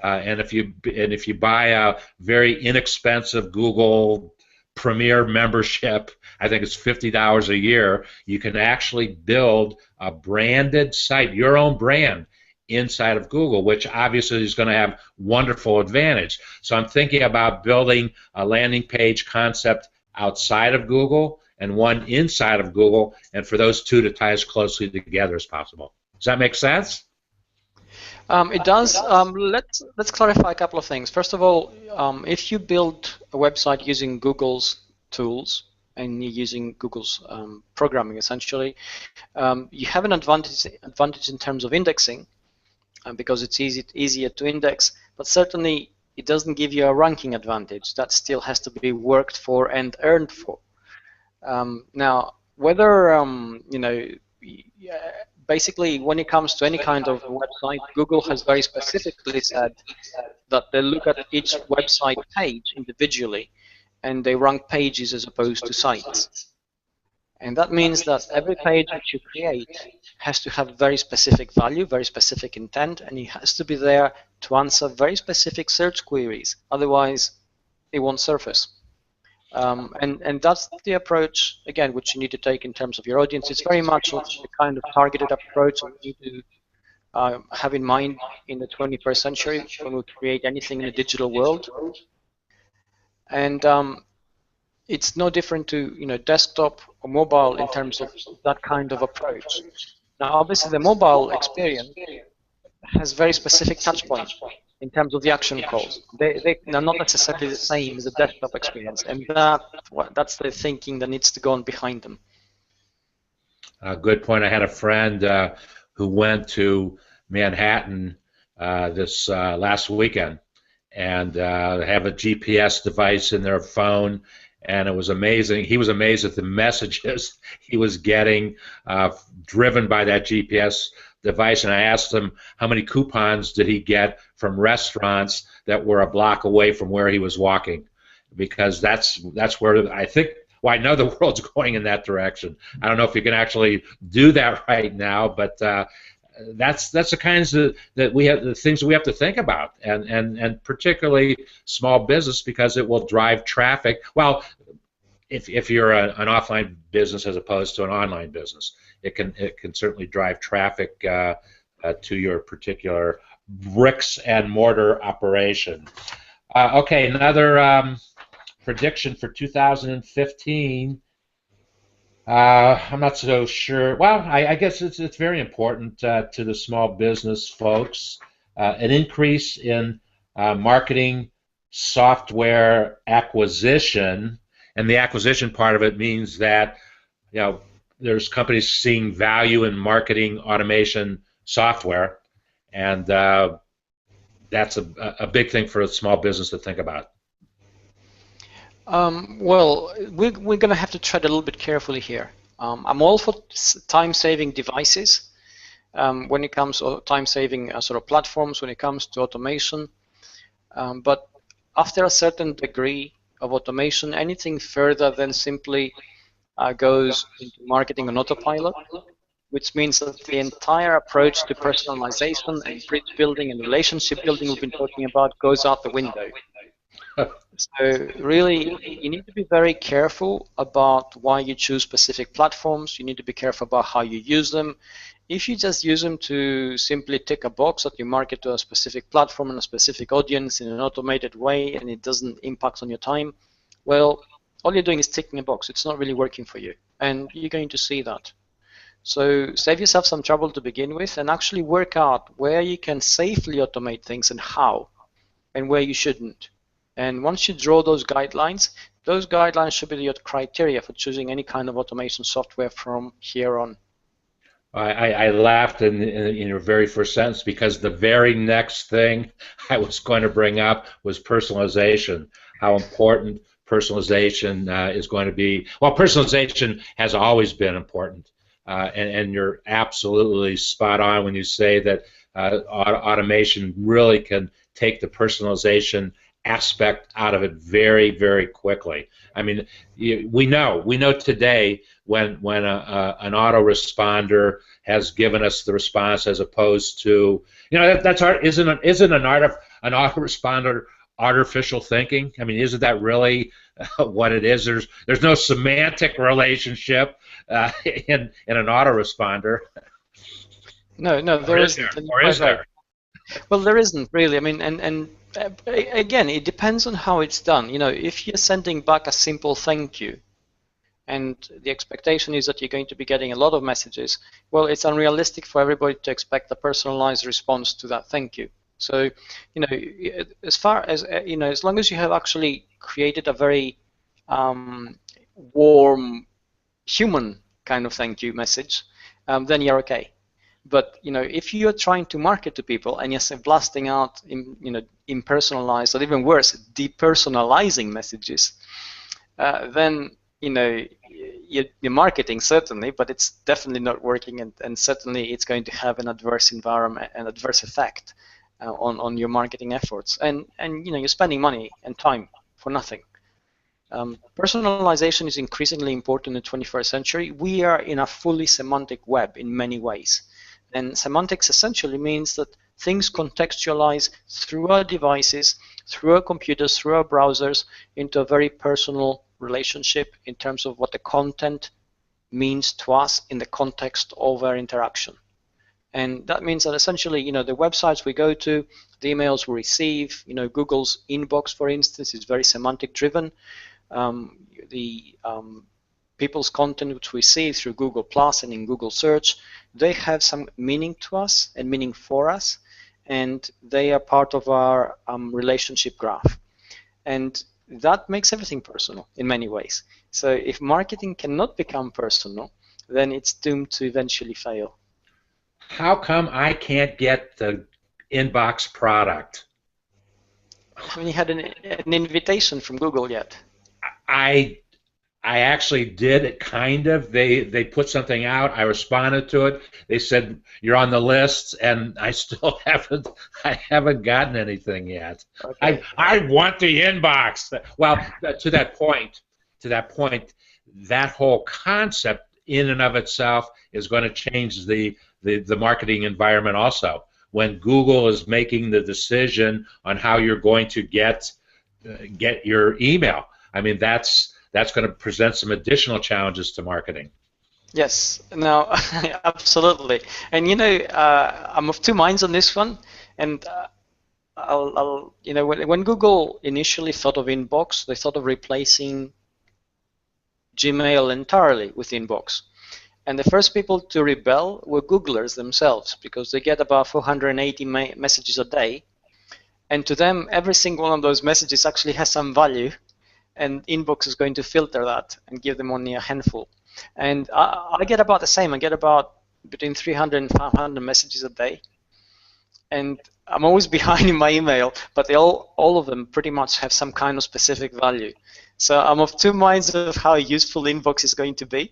And if you buy a very inexpensive Google Premier membership, I think it's $50 a year, you can actually build a branded site, your own brand, inside of Google, which obviously is going to have wonderful advantage. So I'm thinking about building a landing page concept outside of Google and one inside of Google, and for those two to tie as closely together as possible. Does that make sense? It does. Let's clarify a couple of things. First of all, if you build a website using Google's tools and you're using Google's programming, essentially, you have an advantage in terms of indexing because it's easier to index. But certainly, it doesn't give you a ranking advantage. That still has to be worked for and earned for. Now, whether you know. Basically, when it comes to any kind of website, Google has very specifically said that they look at each website page individually and they rank pages as opposed to sites. And that means that every page which you create has to have very specific value, very specific intent, and it has to be there to answer very specific search queries. Otherwise, it won't surface. And that's the approach, again, which you need to take in terms of your audience. It's very much the kind of targeted approach you need to have in mind in the 21st century when we create anything in the digital world. And it's no different to desktop or mobile in terms of that kind of approach. Now, obviously, the mobile experience has very specific touch points in terms of the action calls. They're not necessarily the same as the desktop experience, and that's the thinking that needs to go on behind them. Good point. I had a friend who went to Manhattan this last weekend and have a GPS device in their phone, and it was amazing. He was amazed at the messages he was getting driven by that GPS device, and I asked him how many coupons did he get from restaurants that were a block away from where he was walking, because that's where I think, well, I know the world's going in that direction. I don't know if you can actually do that right now, but that's the kinds of the things we have to think about, and particularly small business, because it will drive traffic. Well, if you're an offline business as opposed to an online business, it can certainly drive traffic to your particular bricks and mortar operation. Okay, another prediction for 2015. I'm not so sure. Well, I guess it's very important to the small business folks. An increase in marketing software acquisition, and the acquisition part of it means that there's companies seeing value in marketing automation software, and that's a big thing for a small business to think about. Well, we're going to have to tread a little bit carefully here. I'm all for time-saving devices when it comes to time-saving sort of platforms, when it comes to automation. But after a certain degree of automation, anything further than simply goes into marketing on autopilot, which means that the entire approach to personalization and bridge building and relationship building we've been talking about goes out the window. So really, you need to be very careful about why you choose specific platforms. You need to be careful about how you use them. If you just use them to simply tick a box that you market to a specific platform and a specific audience in an automated way, and it doesn't impact on your time, well, all you're doing is ticking a box. It's not really working for you, and you're going to see that. So save yourself some trouble to begin with, and actually work out where you can safely automate things and how, and where you shouldn't. And once you draw those guidelines should be your criteria for choosing any kind of automation software from here on. I laughed in your very first sentence because the very next thing I was going to bring up was personalization. How important personalization is going to be. Well, personalization has always been important, and you're absolutely spot on when you say that automation really can take the personalization aspect out of it very, very quickly. I mean, we know today when an autoresponder has given us the response as opposed to, you know, that's isn't an autoresponder artificial thinking? I mean, isn't that really what it is? There's no semantic relationship in an autoresponder. No, there isn't. Or is there? Well, there isn't really. I mean, and again, it depends on how it's done. You know, if you're sending back a simple thank you, and the expectation is that you're going to be getting a lot of messages, well, it's unrealistic for everybody to expect a personalized response to that thank you. So, you know, as far as, you know, as long as you have actually created a very warm, human kind of thank you message, then you're okay. But, you know, if you're trying to market to people and you're blasting out, impersonalized, or even worse, depersonalizing messages, then, you know, you're marketing certainly, but it's definitely not working, and certainly it's going to have an adverse environment, an adverse effect on your marketing efforts, and you know, you're spending money and time for nothing. Personalization is increasingly important in the 21st century. We are in a fully semantic web in many ways, and semantics essentially means that things contextualize through our devices, through our computers, through our browsers, into a very personal relationship in terms of what the content means to us in the context of our interaction. And that means that essentially, you know, the websites we go to, the emails we receive, you know, Google's inbox, for instance, is very semantic driven. People's content which we see through Google Plus and in Google Search, they have some meaning to us and meaning for us, and they are part of our relationship graph. And that makes everything personal in many ways. So if marketing cannot become personal, then it's doomed to eventually fail. How come I can't get the inbox product? Haven't you had an invitation from Google yet? I actually did it, kind of. They put something out. I responded to it. They said you're on the list, and I still haven't gotten anything yet. Okay. I want the inbox. Well, to that point, that whole concept in and of itself is going to change the marketing environment also. When Google is making the decision on how you're going to get your email, I mean, that's going to present some additional challenges to marketing. Yes, no, absolutely. And you know, I'm of two minds on this one. And you know, when Google initially thought of Inbox, they thought of replacing Gmail entirely with Inbox. And the first people to rebel were Googlers themselves, because they get about 480 messages a day. And to them, every single one of those messages actually has some value. And Inbox is going to filter that and give them only a handful. And I get about the same. I get about between 300 and 500 messages a day. And I'm always behind in my email, but all of them pretty much have some kind of specific value. So I'm of two minds of how useful Inbox is going to be.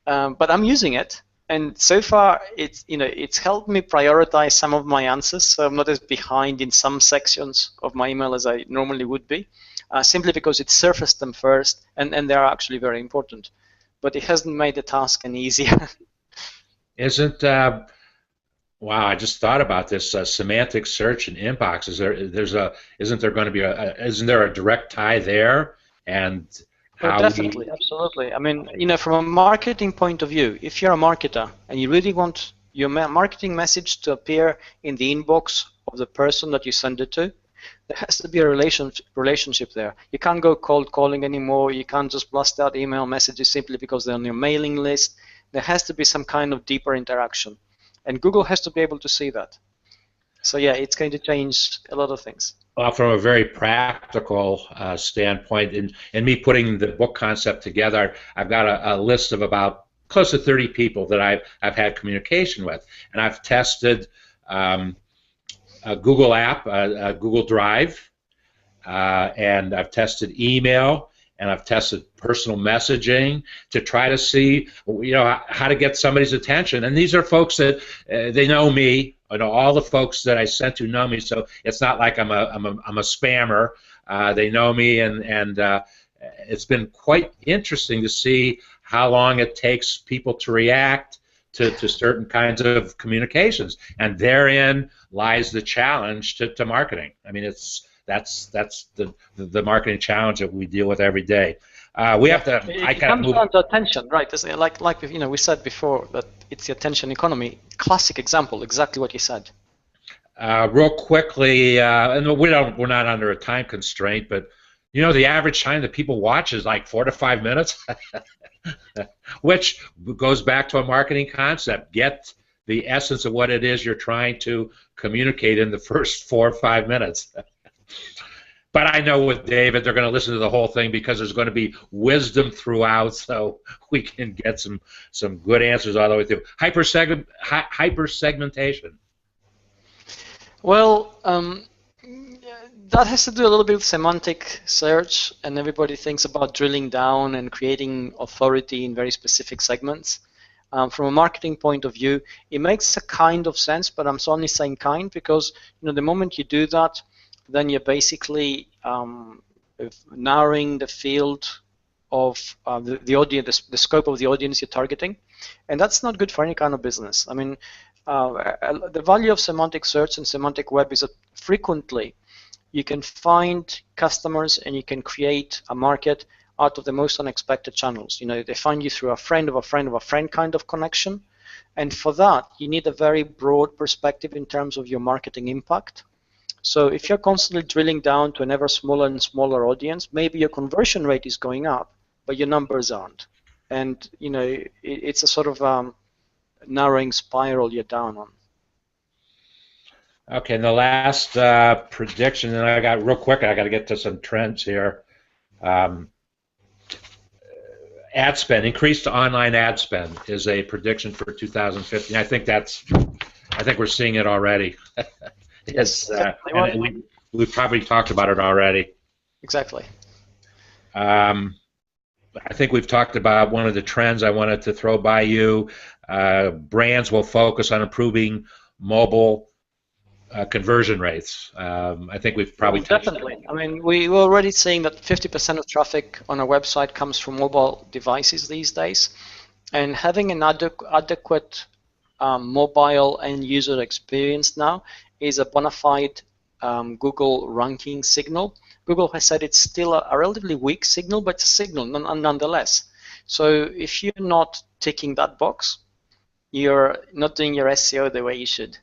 But I'm using it. And so far, it's helped me prioritize some of my answers, so I'm not as behind in some sections of my email as I normally would be, simply because it surfaced them first, and they are actually very important. But it hasn't made the task any easier. Isn't Wow, I just thought about this semantic search and inbox. Isn't there going to be isn't there a direct tie there? And Oh, how we definitely, absolutely. I mean, from a marketing point of view, if you're a marketer and you really want your marketing message to appear in the inbox of the person that you send it to, there has to be a relationship there. You can't go cold calling anymore. You can't just blast out email messages simply because they're on your mailing list. There has to be some kind of deeper interaction. And Google has to be able to see that. So yeah, it's going to change a lot of things. Well, from a very practical standpoint, in me putting the book concept together, I've got a list of about close to 30 people that I've had communication with, and I've tested a Google app, a Google Drive, and I've tested email, and I've tested personal messaging to try to see, how to get somebody's attention. And these are folks that they know me. All the folks that I sent to know me, so it's not like I'm a spammer. They know me, and it's been quite interesting to see how long it takes people to react to certain kinds of communications, and therein lies the challenge to marketing. I mean, that's the marketing challenge that we deal with every day. We have to. It comes down to attention, right? Like we said before that it's the attention economy. Classic example, exactly what you said. Real quickly, and we're not under a time constraint, but the average time that people watch is like 4 to 5 minutes, which goes back to a marketing concept. Get the essence of what it is you're trying to communicate in the first 4 or 5 minutes. But I know with David, they're going to listen to the whole thing because there's going to be wisdom throughout, so we can get some good answers all the way through. Hypersegmentation. Well, that has to do a little bit with semantic search, and everybody thinks about drilling down and creating authority in very specific segments. From a marketing point of view, it makes a kind of sense, but I'm only saying kind because the moment you do that, then you're basically narrowing the field of the audience, the scope of the audience you're targeting, and that's not good for any kind of business. I mean, the value of semantic search and semantic web is that frequently you can find customers and you can create a market out of the most unexpected channels. They find you through a friend of a friend of a friend kind of connection, and for that you need a very broad perspective in terms of your marketing impact. So if you're constantly drilling down to an ever smaller and smaller audience, maybe your conversion rate is going up, but your numbers aren't. And it's a sort of narrowing spiral you're down on. Okay, and the last prediction, and I got real quick, I got to get to some trends here. Ad spend, increased online ad spend is a prediction for 2015. I think we're seeing it already. Yes, and we've probably talked about it already. Exactly. I think we've talked about one of the trends I wanted to throw by you. Brands will focus on improving mobile conversion rates. I think we've probably definitely. I mean, we're already seeing that 50% of traffic on a website comes from mobile devices these days, and having an adequate mobile end user experience now is a bona fide Google ranking signal. Google has said it's still a relatively weak signal, but it's a signal nonetheless. So if you're not ticking that box, you're not doing your SEO the way you should.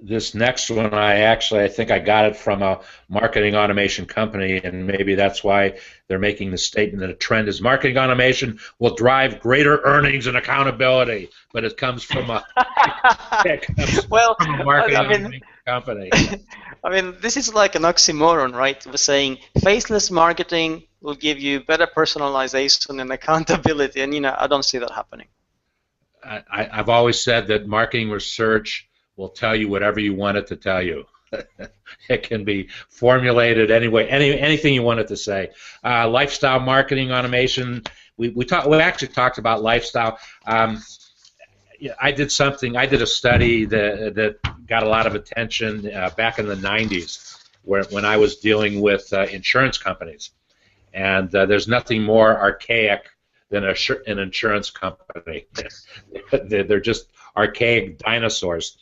This next one, I think I got it from a marketing automation company, and maybe that's why they're making the statement that a trend is marketing automation will drive greater earnings and accountability, but it comes from a, from a marketing automation company. I mean, this is like an oxymoron, right? We're saying faceless marketing will give you better personalization and accountability, and I don't see that happening. I've always said that marketing research will tell you whatever you want it to tell you. It can be formulated anyway, anything you want it to say. Lifestyle marketing automation. We actually talked about lifestyle. I did a study that got a lot of attention back in the 90s, when I was dealing with insurance companies, and there's nothing more archaic than an insurance company. They're just archaic dinosaurs.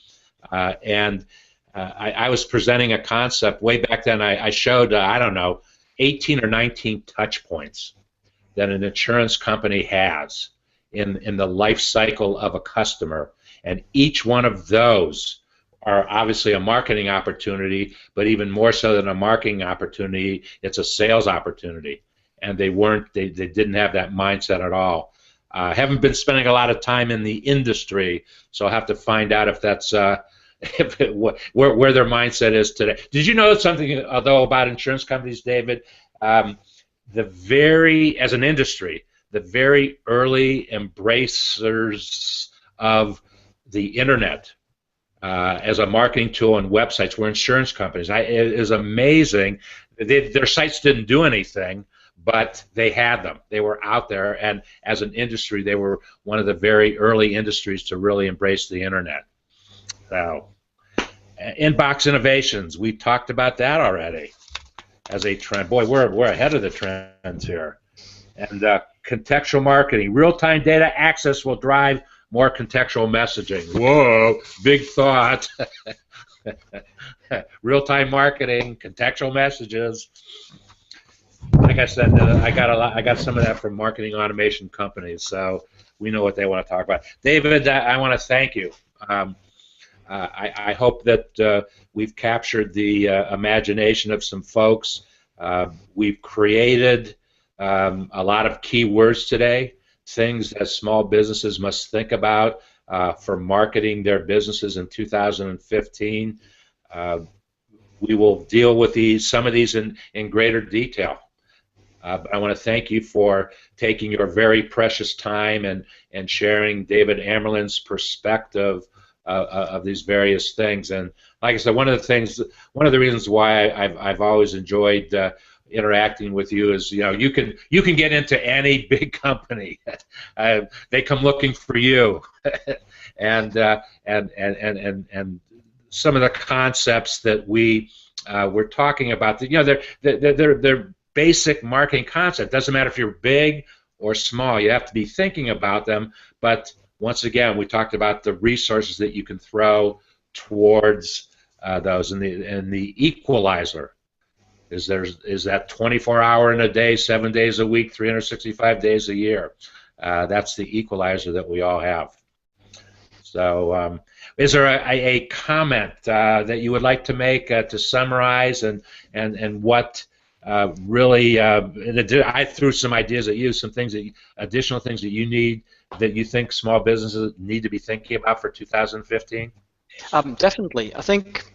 I was presenting a concept way back then. I showed, I don't know, 18 or 19 touch points that an insurance company has in the life cycle of a customer, and each one of those are obviously a marketing opportunity, but even more so than a marketing opportunity, it's a sales opportunity. And they didn't have that mindset at all. Haven't been spending a lot of time in the industry, so I'll have to find out if that's where their mindset is today. Did you know something, though, about insurance companies, David? As an industry, the very early embracers of the internet as a marketing tool and websites were insurance companies. It is amazing. Their sites didn't do anything, but they had them. They were out there, and as an industry, they were one of the very early industries to really embrace the internet. So, inbox innovations, we talked about that already as a trend. Boy, we're ahead of the trends here. And contextual marketing, real-time data access will drive more contextual messaging. Whoa, big thought. Real-time marketing, contextual messages. Like I said, I got some of that from marketing automation companies, so we know what they want to talk about. David, I want to thank you. I hope that we've captured the imagination of some folks. We've created a lot of key words today, things that small businesses must think about for marketing their businesses in 2015. We will deal with some of these in greater detail. But I want to thank you for taking your very precious time and sharing David Amerland's perspective of these various things. And like I said, one of the reasons why I've always enjoyed interacting with you is, you can get into any big company. They come looking for you, and some of the concepts that we're talking about, they're basic marketing concept. Doesn't matter if you're big or small. You have to be thinking about them. But once again, we talked about the resources that you can throw towards those, and the equalizer is that 24-hour in a day, 7 days a week, 365 days a year. That's the equalizer that we all have. So, is there a comment that you would like to make to summarize and what? Really, I threw some ideas at you, some things additional things that you think small businesses need to be thinking about for 2015. Definitely, I think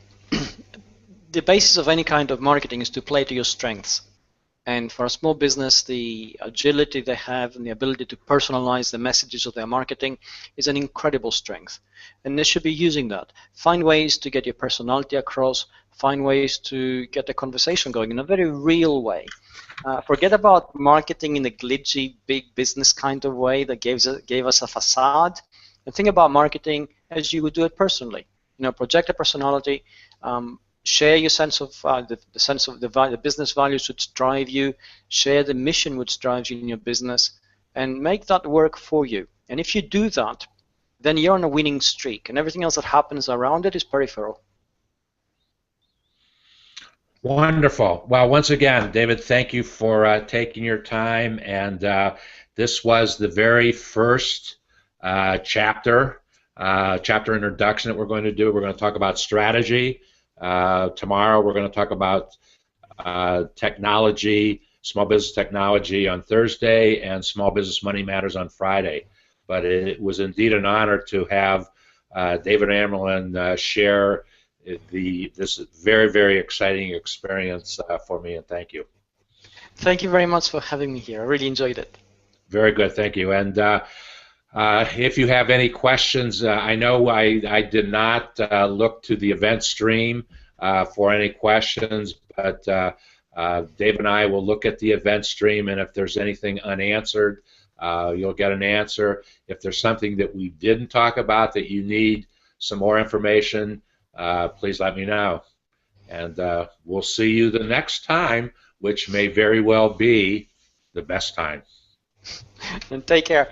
the basis of any kind of marketing is to play to your strengths. And for a small business, the agility they have and the ability to personalize the messages of their marketing is an incredible strength. And they should be using that. Find ways to get your personality across. Find ways to get the conversation going in a very real way. Forget about marketing in a glitchy, big business kind of way that gave us a facade. And think about marketing as you would do it personally. Project a personality. Share your sense of the business values which drive you. Share the mission which drives you in your business, and make that work for you. And if you do that, then you're on a winning streak, and everything else that happens around it is peripheral. Wonderful. Well, once again, David, thank you for taking your time. And this was the very first chapter introduction that we're going to do. We're going to talk about strategy. Tomorrow we're going to talk about technology, small business technology on Thursday, and small business money matters on Friday. But it was indeed an honor to have David Amerland share this very, very exciting experience for me, and thank you. Thank you very much for having me here. I really enjoyed it. Very good, thank you. And if you have any questions, I know I did not look to the event stream for any questions, but Dave and I will look at the event stream, and if there's anything unanswered, you'll get an answer. If there's something that we didn't talk about that you need some more information, please let me know. And we'll see you the next time, which may very well be the best time. And take care.